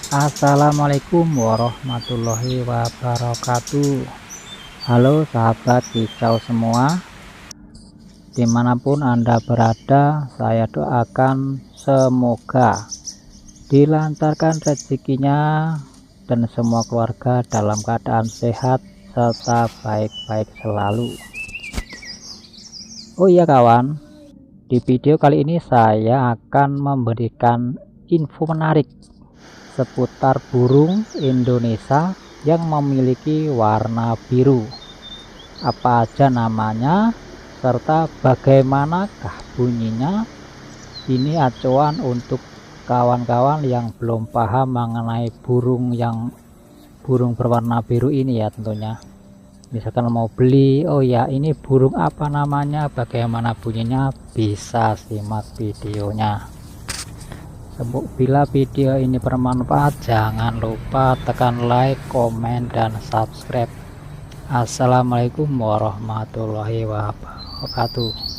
Assalamualaikum warahmatullahi wabarakatuh. Halo sahabat kicau semua, dimanapun Anda berada, saya doakan semoga dilancarkan rezekinya dan semua keluarga dalam keadaan sehat serta baik-baik selalu. Oh iya kawan, di video kali ini saya akan memberikan info menarik seputar burung Indonesia yang memiliki warna biru. Apa aja namanya serta bagaimanakah bunyinya? Ini acuan untuk kawan-kawan yang belum paham mengenai burung berwarna biru ini ya tentunya. Misalkan mau beli, oh ya ini burung apa namanya, bagaimana bunyinya, bisa simak videonya. Bila video ini bermanfaat, jangan lupa tekan like, komen, dan subscribe. Assalamualaikum warahmatullahi wabarakatuh.